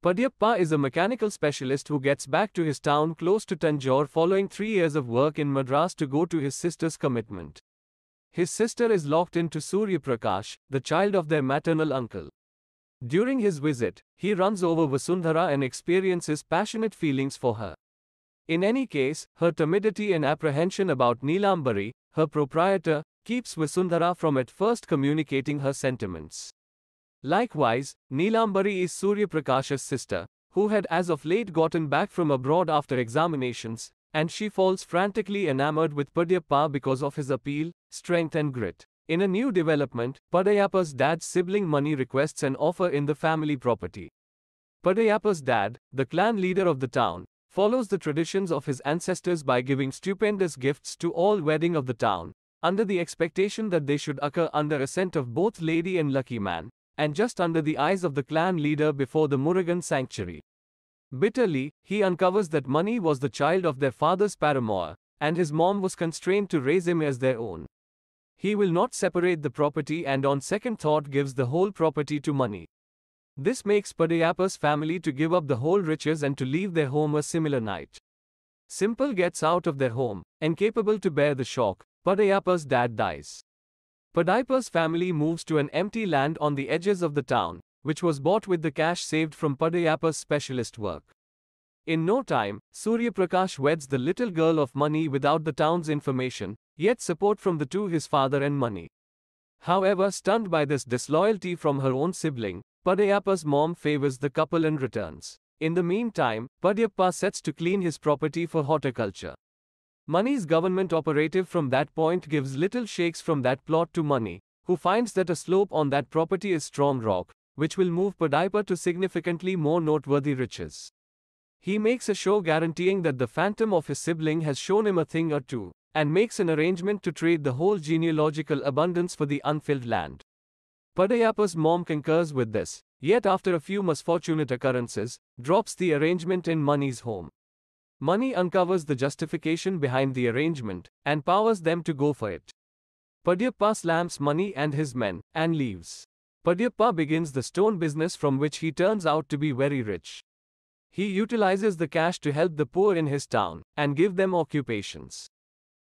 Padayappa is a mechanical specialist who gets back to his town close to Tanjore following 3 years of work in Madras to go to his sister's commitment. His sister is locked into Surya Prakash, the child of their maternal uncle. During his visit, he runs over Vasundhara and experiences passionate feelings for her. In any case, her timidity and apprehension about Neelambari, her proprietor, keeps Vasundhara from at first communicating her sentiments. Likewise, Neelambari is Surya Prakash's sister, who had as of late gotten back from abroad after examinations, and she falls frantically enamored with Padayappa because of his appeal, strength and grit. In a new development, Padayappa's dad's sibling Mani requests an offer in the family property. Padayappa's dad, the clan leader of the town, follows the traditions of his ancestors by giving stupendous gifts to all wedding of the town, under the expectation that they should occur under assent of both lady and lucky man, and just under the eyes of the clan leader before the Murugan sanctuary. Bitterly, he uncovers that Mani was the child of their father's paramour, and his mom was constrained to raise him as their own. He will not separate the property and on second thought gives the whole property to Mani. This makes Padayappa's family to give up the whole riches and to leave their home a similar night. Simple gets out of their home, incapable to bear the shock. Padayappa's dad dies. Padayappa's family moves to an empty land on the edges of the town, which was bought with the cash saved from Padayappa's specialist work. In no time, Surya Prakash weds the little girl of Mani without the town's information, yet support from the two his father and Mani. However, stunned by this disloyalty from her own sibling, Padayappa's mom favors the couple and returns. In the meantime, Padayappa sets to clean his property for horticulture. Mani's government operative from that point gives little shakes from that plot to Mani, who finds that a slope on that property is strong rock, which will move Padayappa to significantly more noteworthy riches. He makes a show guaranteeing that the phantom of his sibling has shown him a thing or two, and makes an arrangement to trade the whole genealogical abundance for the unfilled land. Padayappa's mom concurs with this, yet after a few misfortunate occurrences, drops the arrangement in Mani's home. Mani uncovers the justification behind the arrangement, and powers them to go for it. Padayappa slams Mani and his men, and leaves. Padayappa begins the stone business from which he turns out to be very rich. He utilizes the cash to help the poor in his town, and give them occupations.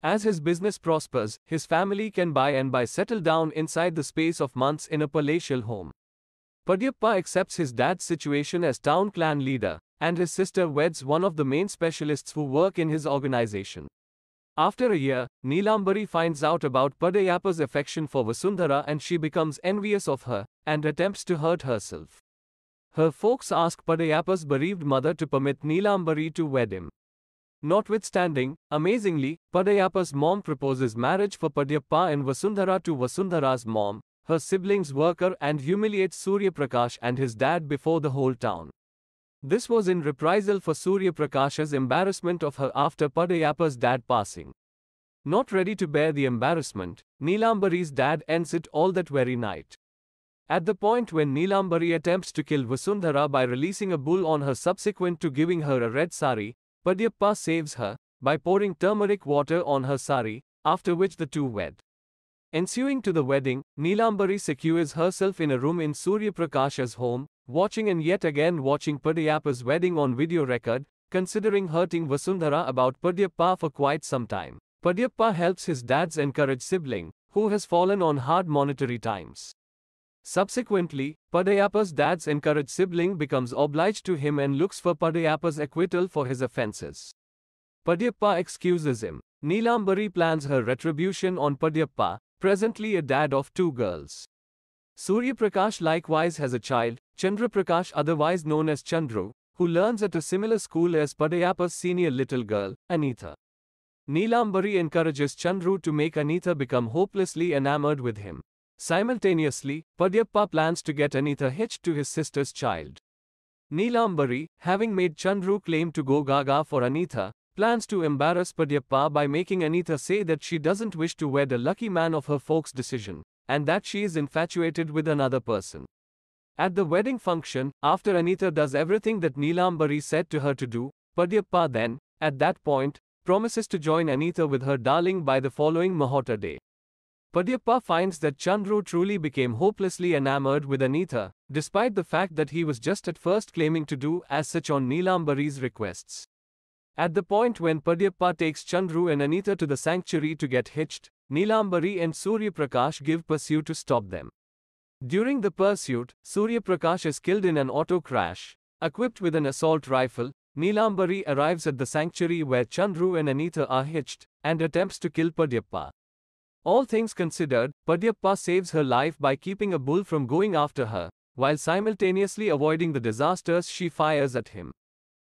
As his business prospers, his family can by settle down inside the space of months in a palatial home. Padayappa accepts his dad's situation as town clan leader, and his sister weds one of the main specialists who work in his organization. After a year, Neelambari finds out about Padayappa's affection for Vasundhara and she becomes envious of her, and attempts to hurt herself. Her folks ask Padayappa's bereaved mother to permit Neelambari to wed him. Notwithstanding, amazingly, Padayappa's mom proposes marriage for Padayappa and Vasundhara to Vasundhara's mom, her sibling's worker, and humiliates Surya Prakash and his dad before the whole town. This was in reprisal for Surya Prakash's embarrassment of her after Padayappa's dad passing. Not ready to bear the embarrassment, Neelambari's dad ends it all that very night. At the point when Neelambari attempts to kill Vasundhara by releasing a bull on her subsequent to giving her a red sari, Padayappa saves her, by pouring turmeric water on her sari, after which the two wed. Ensuing to the wedding, Neelambari secures herself in a room in Surya Prakash's home, watching and yet again watching Padayappa's wedding on video record, considering hurting Vasundhara about Padayappa for quite some time. Padayappa helps his dad's encouraged sibling, who has fallen on hard monetary times. Subsequently, Padayappa's dad's encouraged sibling becomes obliged to him and looks for Padayappa's acquittal for his offenses. Padayappa excuses him. Neelambari plans her retribution on Padayappa, presently a dad of 2 girls. Surya Prakash likewise has a child, Chandraprakash, otherwise known as Chandru, who learns at a similar school as Padayappa's senior little girl, Anitha. Neelambari encourages Chandru to make Anitha become hopelessly enamored with him. Simultaneously, Padayappa plans to get Anitha hitched to his sister's child. Neelambari, having made Chandru claim to go gaga for Anitha, plans to embarrass Padayappa by making Anitha say that she doesn't wish to wed a lucky man of her folks' decision, and that she is infatuated with another person. At the wedding function, after Anitha does everything that Neelambari said to her to do, Padayappa then, at that point, promises to join Anitha with her darling by the following Muhurta day. Padayappa finds that Chandru truly became hopelessly enamored with Anitha, despite the fact that he was just at first claiming to do as such on Neelambari's requests. At the point when Padayappa takes Chandru and Anitha to the sanctuary to get hitched, Neelambari and Surya Prakash give pursuit to stop them. During the pursuit, Surya Prakash is killed in an auto crash. Equipped with an assault rifle, Neelambari arrives at the sanctuary where Chandru and Anitha are hitched, and attempts to kill Padayappa. All things considered, Padayappa saves her life by keeping a bull from going after her, while simultaneously avoiding the disasters she fires at him.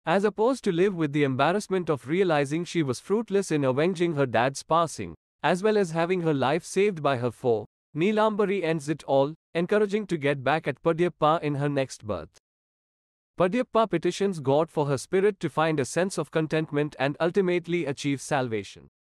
As opposed to live with the embarrassment of realizing she was fruitless in avenging her dad's passing, as well as having her life saved by her foe, Neelambari ends it all, encouraging to get back at Padayappa in her next birth. Padayappa petitions God for her spirit to find a sense of contentment and ultimately achieve salvation.